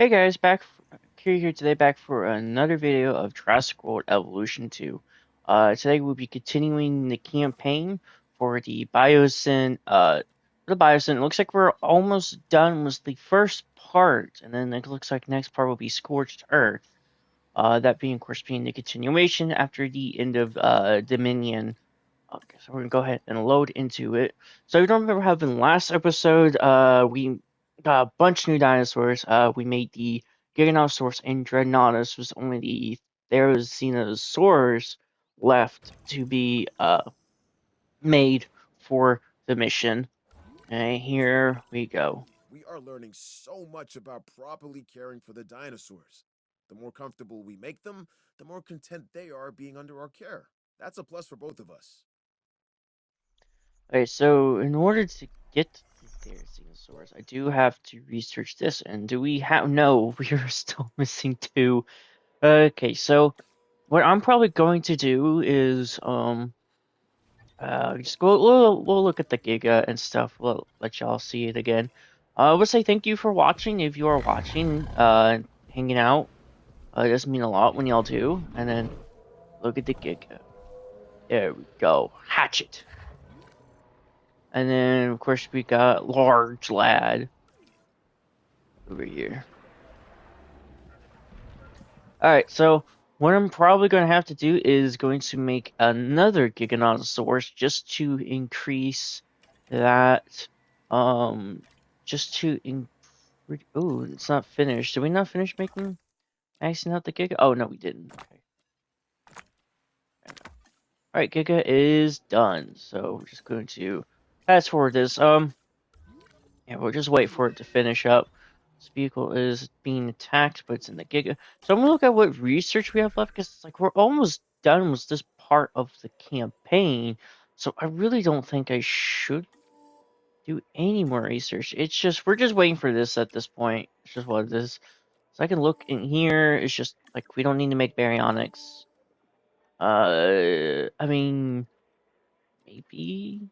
Hey guys, here today, back for another video of Jurassic World Evolution 2. Today we'll be continuing the campaign for the Biosyn. It looks like we're almost done with the first part, and then it looks like next part will be Scorched Earth. That being, of course, being the continuation after the end of Dominion. Okay, so we're gonna go ahead and load into it. So you don't remember how in last episode, we got a bunch of new dinosaurs. We made the Giganotosaurus and Dreadnoughtus was only the Therizinosaurs left to be made for the mission. And here we go. We are learning so much about properly caring for the dinosaurs. The more comfortable we make them, the more content they are being under our care. That's a plus for both of us. Okay, so in order to get the Therizinosaurs, I do have to research this. And do we have? No, we are still missing two. Okay, so what I'm probably going to do is just go we'll look at the Giga and stuff. We'll let y'all see it again. I would say thank you for watching if you are watching, hanging out. It does mean a lot when y'all do. And then look at the Giga. There we go. Hatchet. And then of course we got large lad over here. Alright, so what I'm probably going to have to do is going to make another Giganotosaurus just to increase that, just to increase, oh, it's not finished. Did we not finish maxing out the Giga? Oh, no, we didn't. Okay. Alright, Giga is done. So we're just going to fast forward this. Yeah, we'll just wait for it to finish up. This vehicle is being attacked, but it's in the Giga. So I'm gonna look at what research we have left, because it's like we're almost done with this part of the campaign. So I really don't think I should do any more research. It's just we're just waiting for this at this point. It's just what it is. So I can look in here. It's just like we don't need to make baryonics. I mean, maybe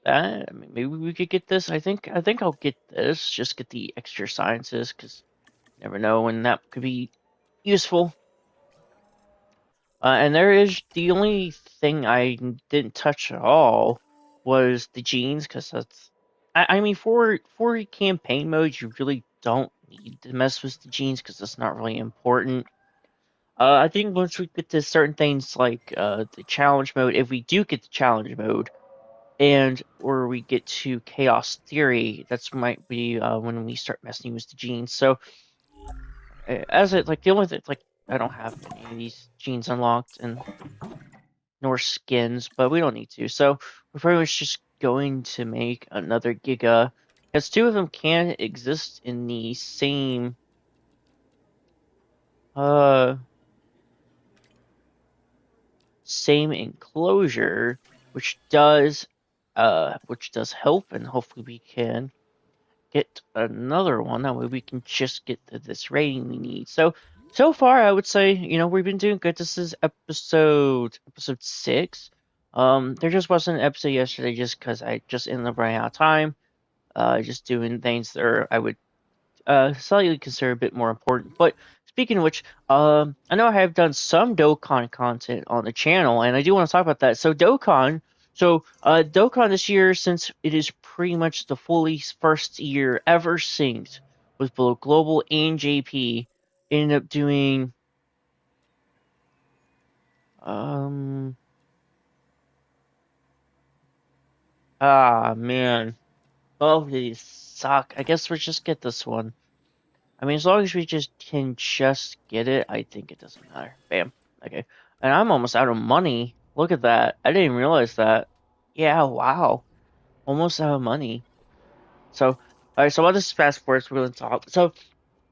that. I mean, maybe we could get this. I think I'll get this. Just get the extra sciences, because you never know when that could be useful. And there is the only thing I didn't touch at all was the genes, because that's. I mean, for campaign mode, you really don't need to mess with the genes because that's not really important. I think once we get to certain things like the challenge mode, if we do get the challenge mode, and or we get to chaos theory, that's might be when we start messing with the genes. So as it like the only thing, like I don't have any of these genes unlocked and nor skins, but we don't need to. So we're pretty much just going to make another Giga, because two of them can exist in the uh same enclosure, which does help, and hopefully we can get another one. That way we can just get this rating we need. So far, I would say, we've been doing good. This is episode 6. There just wasn't an episode yesterday just because I just ended up running out of time. Just doing things that I would slightly consider a bit more important. But speaking of which, I know I have done some Dokkan content on the channel, and I do want to talk about that. So Dokkan this year, since it is pretty much the fully first year ever synced with both Global and JP, ended up doing um man. Oh, these suck. I guess we'll just get this one. I mean, as long as we just get it, I think it doesn't matter. Bam. Okay. And I'm almost out of money. Look at that. I didn't even realize that. Yeah, wow. Almost out of money. So, all right. So I'll just fast forward. We're going to talk. Since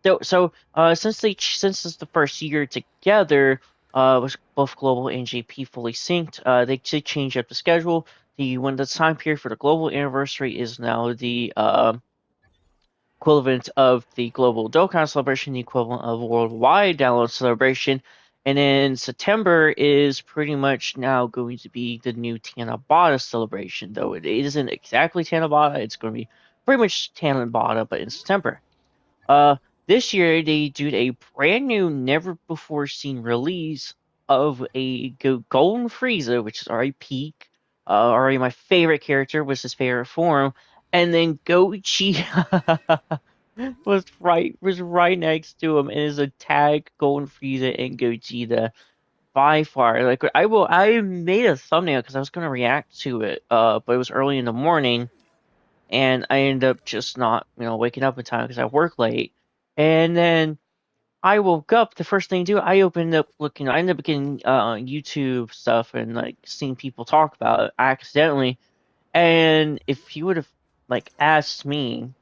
it's the first year together, with both Global and JP fully synced, they did change up the schedule. The time period for the global anniversary is now the equivalent of the global Dokkan celebration, the equivalent of worldwide download celebration. And then September is pretty much now going to be the new Tanabata celebration, though it isn't exactly Tanabata. It's going to be pretty much Tanabata, but in September. This year they did a brand new, never before seen release of a Golden Frieza, which is already peak, already my favorite character, was his favorite form, and then Gogeta was right next to him, and is a tag Golden Frieza and Gogeta by far. Like I made a thumbnail because I was gonna react to it, but it was early in the morning and I ended up just not, waking up in time because I work late. And then I woke up. The first thing to do, I opened up looking. I ended up getting YouTube stuff and like seeing people talk about it accidentally. And if you would have like asked me,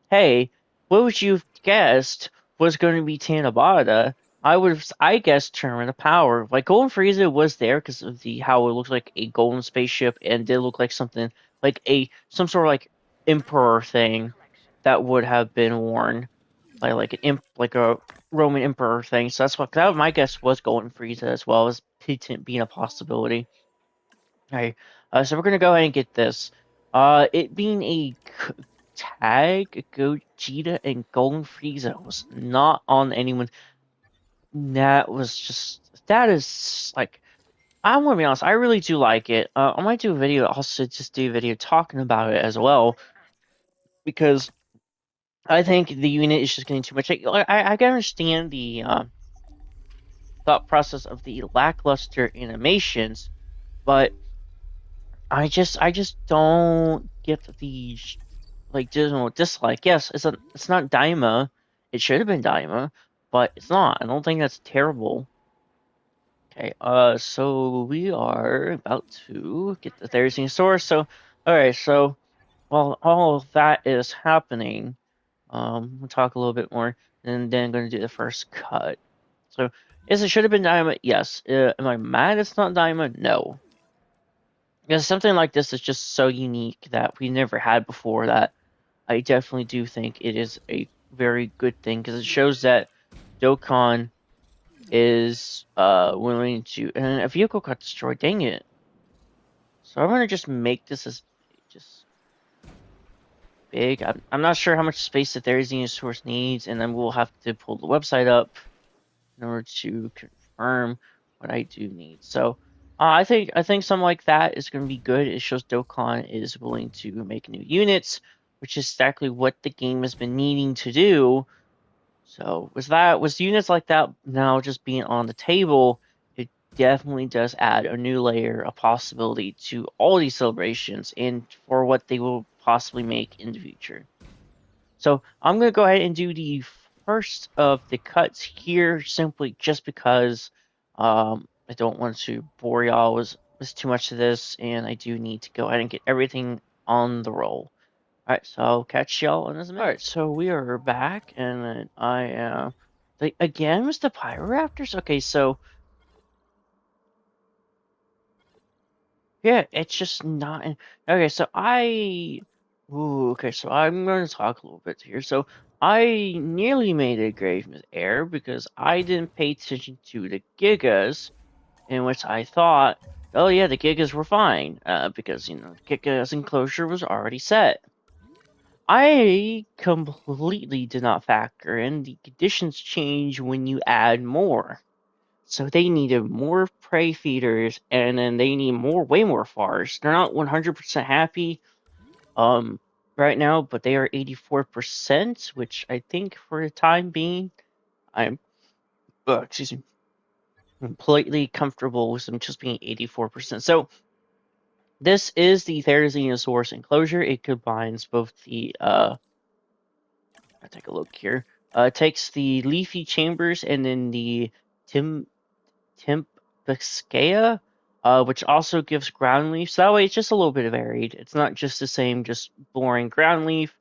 hey, what would you have guessed was going to be Tanabata? I guessed Tournament of Power. Like Golden Frieza was there because of the how it looked like a golden spaceship and did look like something like a some sort of like emperor thing that would have been worn by like like a Roman emperor thing. So that's what that my guess was Golden Frieza as well as being a possibility. Okay, so we're gonna go ahead and get this. It being a tag, Gogeta and Golden Frieza was not on anyone. That is like, I'm gonna be honest, I really do like it. I might do a video, also just do a video talking about it as well, because I think the unit is just getting too much. I can understand the thought process of the lackluster animations, but I just don't get the like dismal dislike. Yes, it's not Daima. It should have been Daima, but it's not. I don't think that's terrible. Okay, so we are about to get the Therizine source. So, alright, so while all of that is happening, we'll talk a little bit more, and then going to do the first cut. So, yes, it should have been Daima. Yes. Am I mad it's not Daima? No. Because something like this is just so unique that we never had before that I definitely do think it is a very good thing because it shows that Dokkan is willing to, and a vehicle got destroyed. Dang it! So I'm gonna just make this as just big. I'm not sure how much space that there is in source needs, and then we'll have to pull the website up in order to confirm what I do need. So I think something like that is going to be good. It shows Dokkan is willing to make new units, which is exactly what the game has been needing to do. So was units like that now just being on the table, it definitely does add a new layer of possibility to all these celebrations and for what they will possibly make in the future. So I'm going to go ahead and do the first of the cuts here simply just because I don't want to bore y'all with too much of this, and I do need to go ahead and get everything on the roll. Alright, so I'll catch y'all in a minute. Alright, so we are back, and then I am... again, was the Pyroraptors? Okay, so... Yeah, it's just not... Okay, so I... Ooh, okay, so I'm going to talk a little bit here. So, I nearly made a grave error because I didn't pay attention to the Gigas, in which I thought, oh yeah, the Gigas were fine, because, the Gigas enclosure was already set. I completely did not factor in the conditions change when you add more. So they needed more prey feeders, and then they need way more FARs. They're not 100% happy um, right now, but they are 84%, which I think for the time being, I'm, excuse me, completely comfortable with them just being 84%. So this is the Therizinosaurus enclosure. It combines both the I'll take a look here. It takes the leafy chambers and then the tim Timpescea, which also gives ground leaf. So that way it's just a little bit varied. It's not just the same, just boring ground leaf.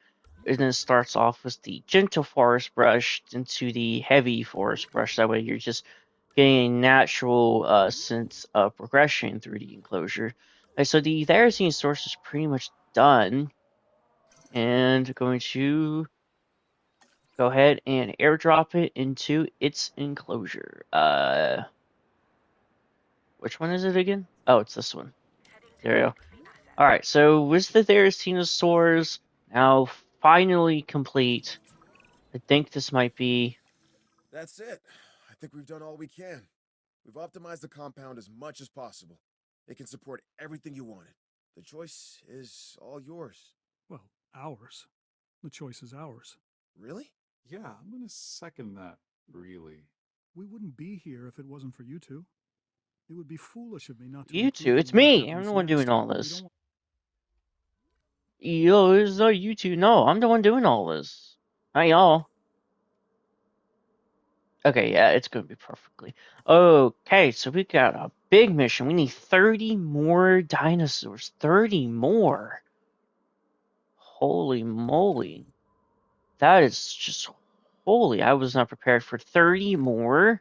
And then it starts off with the gentle forest brush into the heavy forest brush. That way you're just getting a natural sense of progression through the enclosure. So the Therazine source is pretty much done. And going to go ahead and airdrop it into its enclosure. Which one is it again? Oh, it's this one. There we go. Alright, so with the Therizinosaurs now finally complete, I think this might be. That's it. I think we've done all we can. We've optimized the compound as much as possible. It can support everything you wanted. The choice is all yours. Well, ours. The choice is ours. Really? Yeah, I'm gonna second that, really. We wouldn't be here if it wasn't for you two. It would be foolish of me not to You two, include you it's in what me. I'm happens the one doing next. all We this. don't. Yo, it's not you two. No, I'm the one doing all this. Not y'all. Okay, yeah, it's gonna be perfectly. Okay, so we got a big mission. We need 30 more dinosaurs. 30 more. Holy moly. That is just holy. I was not prepared for 30 more.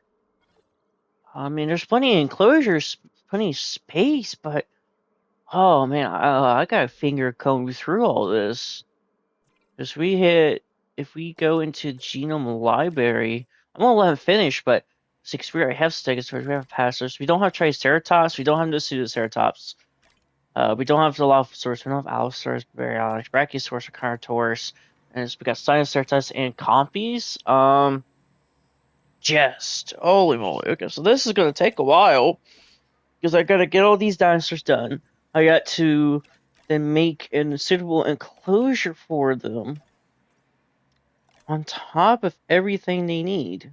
I mean, there's plenty of enclosures, plenty of space, but oh man, I got a finger comb through all this. Because if we go into genome library, I'm gonna let him finish, but since we already have stegosaurs, we have pastors, we don't have triceratops, we don't have nociceratops, we don't have dilophosaurus, we don't have allosaurus, baryonyx, brachiosaurus, or carnotaurus, and we got Sinoceratops and compies. Just holy moly. Okay, so this is gonna take a while because I gotta get all these dinosaurs done. I got to then make a suitable enclosure for them on top of everything they need.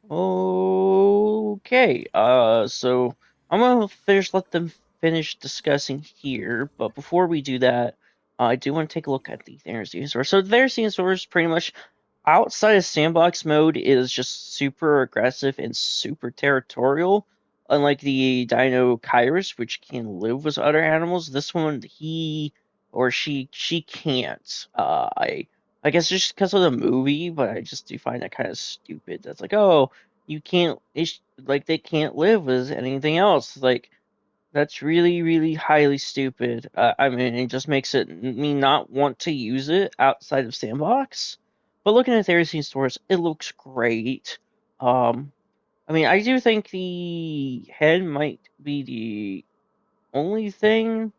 Okay, so I'm gonna let them finish discussing here, but before we do that, I do want to take a look at the Therizinosaurus. So the Therizinosaurus pretty much outside of sandbox mode is just super aggressive and super territorial. Unlike the Dino Kyrus, which can live with other animals, this one he or she can't. I guess just because of the movie, but I just do find that kind of stupid. That's like, oh, you can't like they can't live with anything else. Like that's really, really highly stupid. I mean, it just makes it me not want to use it outside of Sandbox. But looking at Therazine stores, it looks great. Um, I mean, I do think the head might be the only thing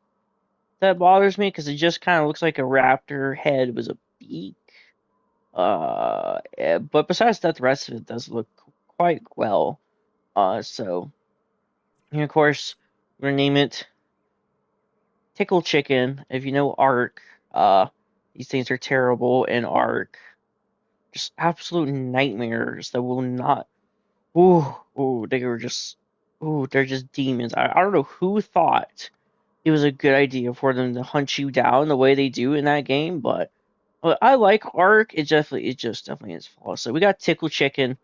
that bothers me because it just kind of looks like a raptor head with a beak. But besides that, the rest of it does look quite well. So, and of course, we're gonna name it Tickle Chicken. If you know Ark, these things are terrible in Ark. Just absolute nightmares that will not. They were just. Ooh, they're just demons. I don't know who thought it was a good idea for them to hunt you down the way they do in that game, but I like Ark. It just definitely is flawless. So we got Tickle Chicken.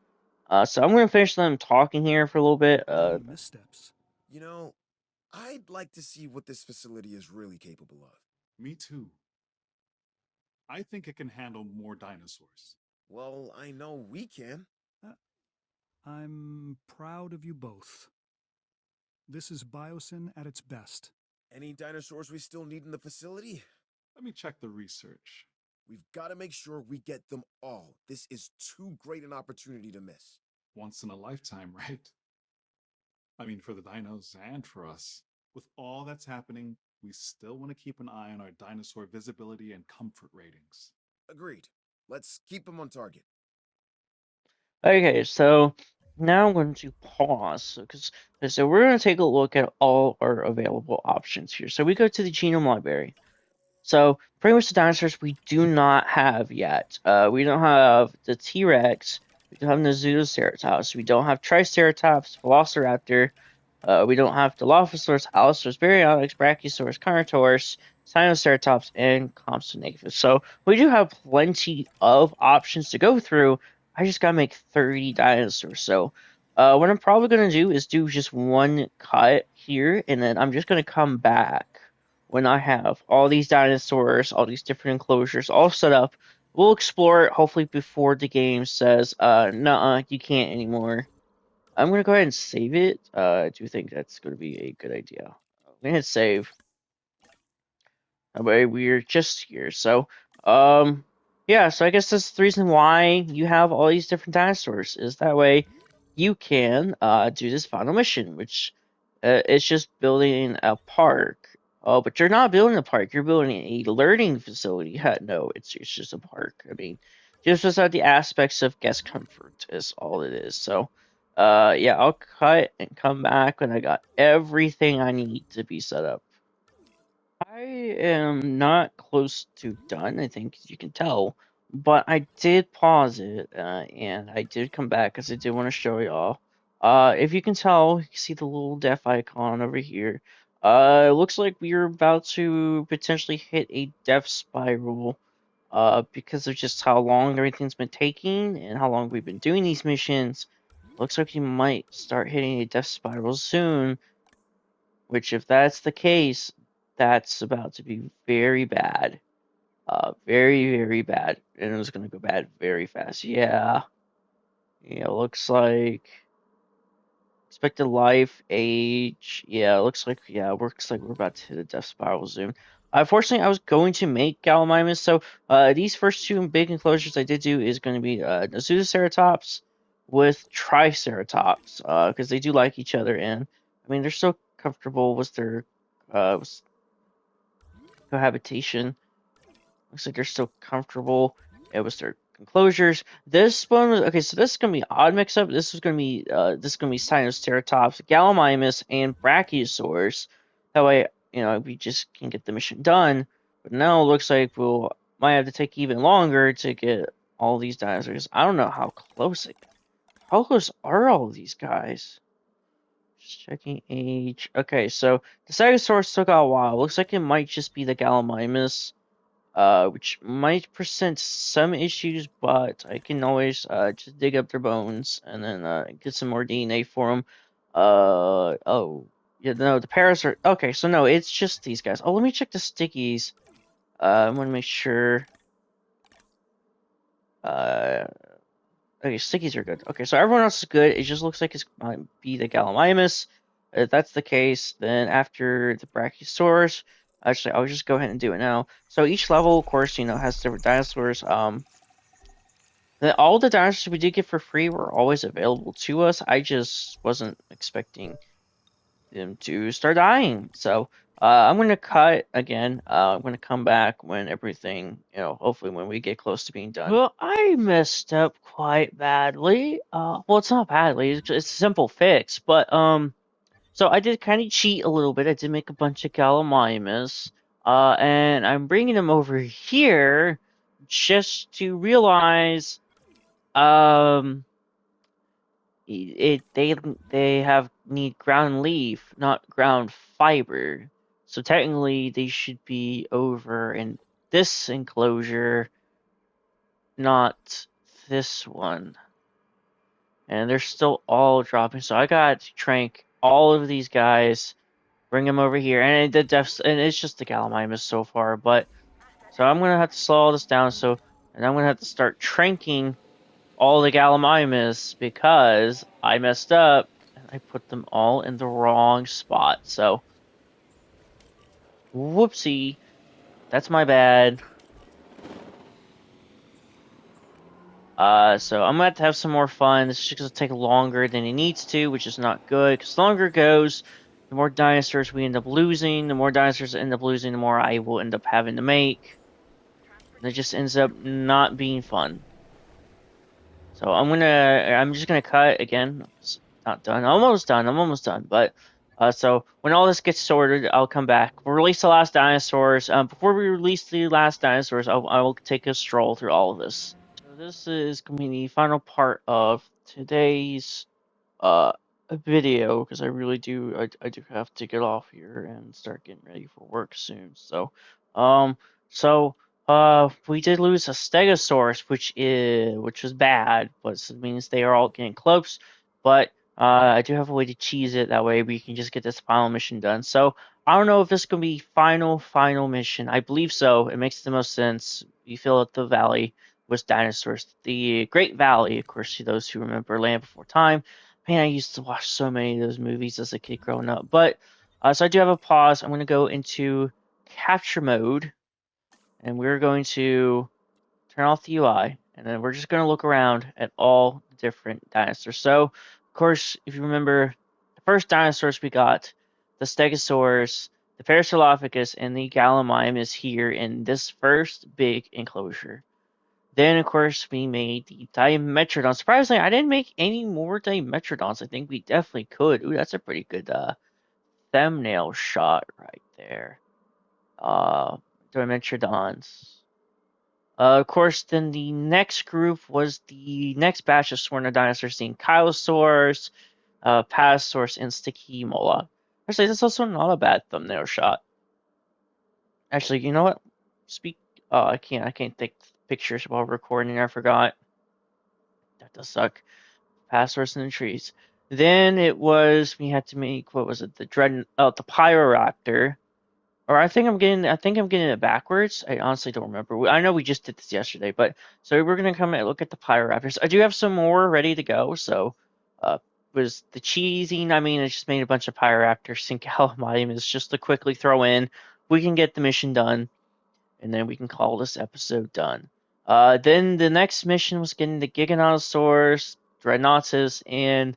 So I'm gonna finish them talking here for a little bit. Many missteps. You know, I'd like to see what this facility is really capable of. Me too. I think it can handle more dinosaurs. Well, I know we can. I'm proud of you both. This is Biosyn at its best. Any dinosaurs we still need in the facility? Let me check the research. We've got to make sure we get them all. This is too great an opportunity to miss. Once in a lifetime, right? I mean, for the dinos and for us. With all that's happening, we still want to keep an eye on our dinosaur visibility and comfort ratings. Agreed. Let's keep them on target. Okay, so now I'm going to pause because so we're going to take a look at all our available options here. So we go to the genome library. So pretty much the dinosaurs we do not have yet. We don't have the T-Rex. We don't have the Zeutoceratops. We don't have Triceratops, Velociraptor. We don't have Dilophosaurus, Allosaurus, Baryonyx, Brachiosaurus, Carnotaurus, Sinoceratops, and Compsognathus. So we do have plenty of options to go through. I just gotta make 30 dinosaurs. So what I'm probably gonna do is do just one cut here, and then I'm just gonna come back when I have all these dinosaurs, all these different enclosures all set up. We'll explore it hopefully before the game says, "Nuh-uh, you can't anymore." I'm gonna go ahead and save it. I do think that's gonna be a good idea. I'm gonna hit save. That way we're just here. So, yeah. So I guess that's the reason why you have all these different dinosaurs is that way you can do this final mission, which it's just building a park. Oh, but you're not building a park. You're building a learning facility. No, it's just a park. I mean, just without the aspects of guest comfort is all it is. So, yeah, I'll cut and come back when I got everything I need to be set up. I am not close to done, I think, as you can tell, but I did pause it, and I did come back because I did want to show y'all. If you can tell, you can see the little death icon over here. It looks like we're about to potentially hit a death spiral, because of just how long everything's been taking and how long we've been doing these missions. Looks like we might start hitting a death spiral soon, which, if that's the case, that's about to be very bad. Very, very bad. And it's going to go bad very fast. Yeah. Yeah, looks like expected life, age. Yeah, looks like we're about to hit a death spiral soon. Unfortunately, I was going to make Gallimimus, so these first two big enclosures I did do is going to be Pseudoceratops with Triceratops, because they do like each other, and I mean they're so comfortable with their cohabitation. Looks like they're still comfortable. It was their enclosures. This one was okay. So this is gonna be odd mix up. This is gonna be Sinoceratops, Gallimimus, and Brachiosaurus. That way, we just can get the mission done. But now it looks like we'll might have to take even longer to get all these dinosaurs. I don't know how close it. How close are all of these guys? Just checking age. Okay, so the Stegosaurus took a while. Looks like it might just be the Gallimimus, which might present some issues, but I can always just dig up their bones and then get some more DNA for them. Oh, yeah, no, the Paras are okay. So no, it's just these guys. Oh, let me check the stickies. I want to make sure. Uh, okay, stickies are good. Okay, so everyone else is good. It just looks like it's might be the Gallimimus. If that's the case, then after the Brachiosaurus, actually, I'll just go ahead and do it now. So each level, of course, has different dinosaurs. All the dinosaurs we did get for free were always available to us. I just wasn't expecting them to start dying. So I'm gonna cut again. I'm gonna come back when everything, hopefully when we get close to being done. Well, I messed up quite badly. Well, it's not badly. It's a simple fix, but so I did kind of cheat a little bit. I did make a bunch of Gallimimus, and I'm bringing them over here just to realize, um, they have need ground leaf, not ground fiber. So technically, they should be over in this enclosure, not this one. And they're still all dropping. So I got to trank all of these guys, bring them over here, and it's just the Gallimimus so far. But so I'm gonna have to slow all this down. And I'm gonna have to start tranking all the Gallimimus because I messed up and I put them all in the wrong spot. So, whoopsie, that's my bad. So I'm gonna have some more fun. This is just gonna take longer than it needs to, which is not good. Because the longer it goes, the more dinosaurs we end up losing. The more dinosaurs I end up losing, the more I will end up having to make. And it just ends up not being fun. So I'm just gonna cut again. It's not done. I'm almost done. But so when all this gets sorted, I'll come back. We'll release the last dinosaurs. Before we release the last dinosaurs, I will take a stroll through all of this. So this is gonna be the final part of today's uh video, because I really do I do have to get off here and start getting ready for work soon. Um so we did lose a Stegosaurus, which was bad, but it means they are all getting close. But I do have a way to cheese it, that way we can just get this final mission done. So I don't know if this is gonna be final mission. I believe so. It makes the most sense. You fill up the valley with dinosaurs. The Great Valley, of course, to those who remember Land Before Time. Man, I used to watch so many of those movies as a kid growing up. But so I do have a pause. I'm going to go into capture mode, and we're going to turn off the UI, and then we're just going to look around at all the different dinosaurs. So, of course, if you remember, the first dinosaurs we got, the Stegosaurus, the Parasaurolophus and the Gallimimus here in this first big enclosure. Then, of course, we made the Dimetrodon. Surprisingly, I didn't make any more Dimetrodons. I think we definitely could. Ooh, that's a pretty good thumbnail shot right there. Dimetrodons. Of course, then the next group was the next batch of Sworn dinosaurs, seeing Kylosaurus, Patasaurus, and Stachyomola. Actually, that's also not a bad thumbnail shot. Actually, you know what? Speak. I can't take pictures while recording. I forgot. That does suck. Patasaurus in the trees. Then it was we had to make what was it? The the Pyroraptor. Or I think I'm getting it backwards. I honestly don't remember. I know we just did this yesterday, but so we're gonna come and look at the Pyroraptors. I do have some more ready to go. So, was the cheesing? I mean, I just made a bunch of Pyroraptors. Sync Calamine is just to quickly throw in. We can get the mission done, and then we can call this episode done. Then the next mission was getting the Giganotosaurus, Dreadnoughtus, and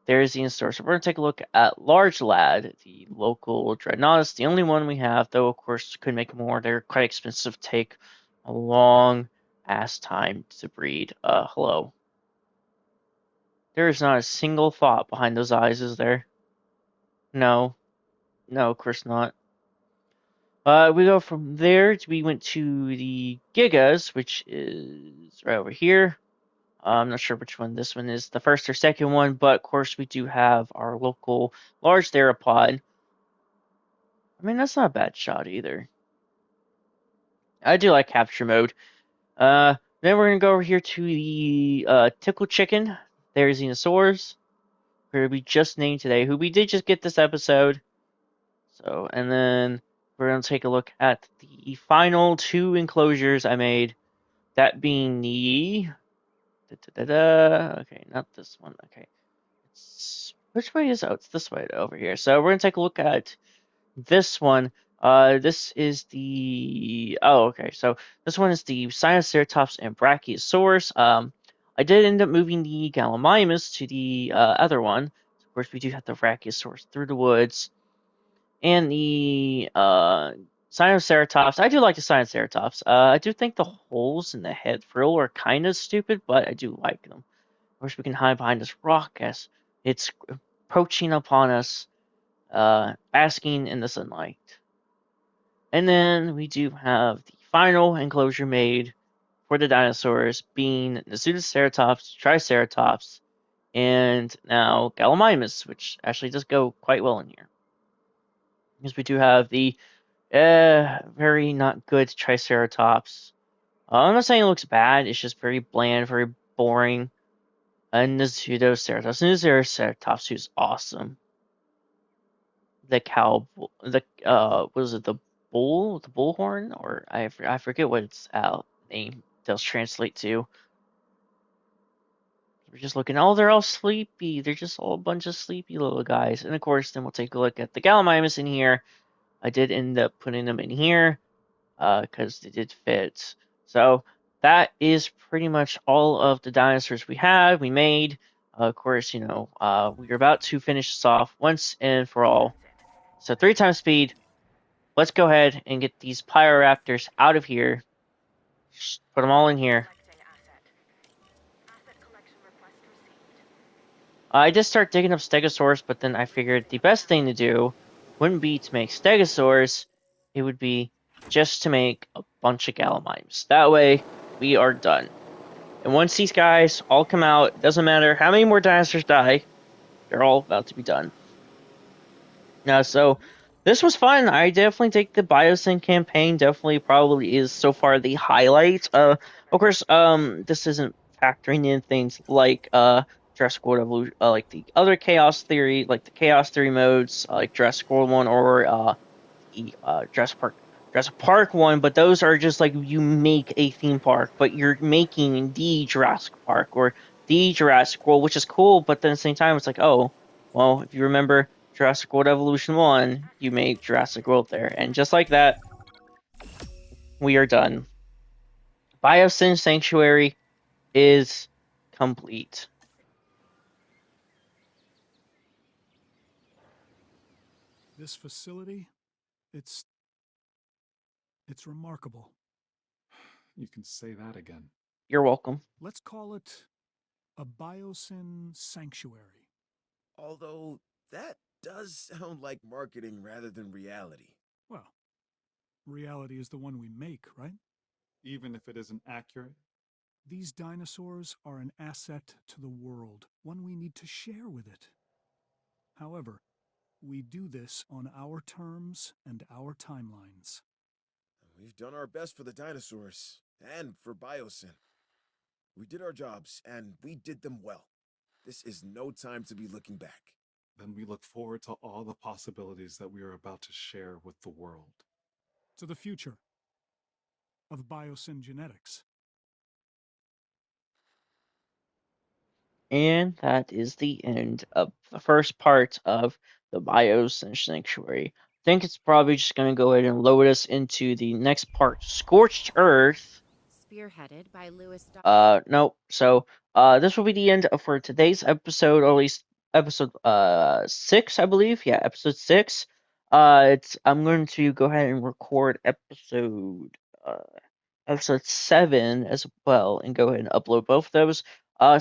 there's the in-store. So we're going to take a look at Large Lad, the local Dreadnoughtus, the only one we have, though of course could make more. They're quite expensive, take a long ass time to breed. Hello. There is not a single thought behind those eyes, is there? No. No, of course not. We go from there, we went to the Gigas, which is right over here. I'm not sure which one this one is, the first or second one, but of course we do have our local large theropod. I mean, that's not a bad shot either. I do like capture mode. Then we're gonna go over here to the Tickle Chicken. There's Xenosaurs, who we just named today, who we did just get this episode. So, and then we're gonna take a look at the final two enclosures I made. That being the okay, not this one. Okay, which way is it's this way over here. So we're gonna take a look at this one. This is the okay. So this one is the Sinoceratops and Brachiosaurus. I did end up moving the Gallimimus to the other one. Of course, we do have the Brachiosaurus through the woods, and the Sinoceratops. I do like the Sinoceratops. I do think the holes in the head frill are kind of stupid, but I do like them. Of course, we can hide behind this rock as it's approaching upon us, basking in the sunlight. And then we do have the final enclosure made for the dinosaurs, being the Pseudoceratops, Triceratops, and now Gallimimus, which actually does go quite well in here. Because we do have the very not good Triceratops. I'm not saying it looks bad, it's just very bland, very boring. And the Pseudoceratops, who's awesome. The was it the bullhorn, or I forget what its name does translate to. We're just looking. Oh, they're all sleepy. They're just all a bunch of sleepy little guys. And of course, then we'll take a look at the Gallimimus in here. I did end up putting them in here because they did fit. So that is pretty much all of the dinosaurs we made. Of course, we're about to finish this off once and for all. So 3 times speed. Let's go ahead and get these Pyroraptors out of here. Just put them all in here. I did start digging up Stegosaurus, but then I figured the best thing to do wouldn't be to make Stegosaurus. It would be just to make a bunch of Gallimimus. That way, we are done. And once these guys all come out, it doesn't matter how many more dinosaurs die, they're all about to be done. Now, so this was fun. I definitely think the Biosyn campaign definitely probably is so far the highlight. Of course, this isn't factoring in things like Jurassic World Evolution, like the other Chaos Theory, like the Chaos Theory modes, like Jurassic World 1 or Jurassic Park 1, but those are just like you make a theme park, but you're making the Jurassic Park or the Jurassic World, which is cool, but then at the same time, it's like, oh, well, if you remember Jurassic World Evolution 1, you made Jurassic World there. And just like that, we are done. Biosyn Sanctuary is complete. This facility It's remarkable. You can say that again. You're welcome. Let's call it a Biosyn sanctuary. Although, that does sound like marketing rather than reality. Well, reality is the one we make, right? Even if it isn't accurate? These dinosaurs are an asset to the world, one we need to share with it. However, we do this on our terms and our timelines. We've done our best for the dinosaurs, and for Biosyn. We did our jobs, and we did them well. This is no time to be looking back. Then we look forward to all the possibilities that we are about to share with the world. To the future of Biosyn genetics. And that is the end of the first part of the Biosyn Sanctuary. I think it's probably just going to go ahead and load us into the next part, Scorched Earth. Spearheaded by Lewis. No. So, this will be the end for today's episode, or at least episode 6, I believe. Yeah, episode 6. I'm going to go ahead and record episode 7 as well, and go ahead and upload both of those.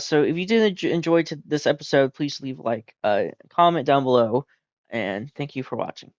So if you did enjoy this episode, please leave a like, comment down below, and thank you for watching.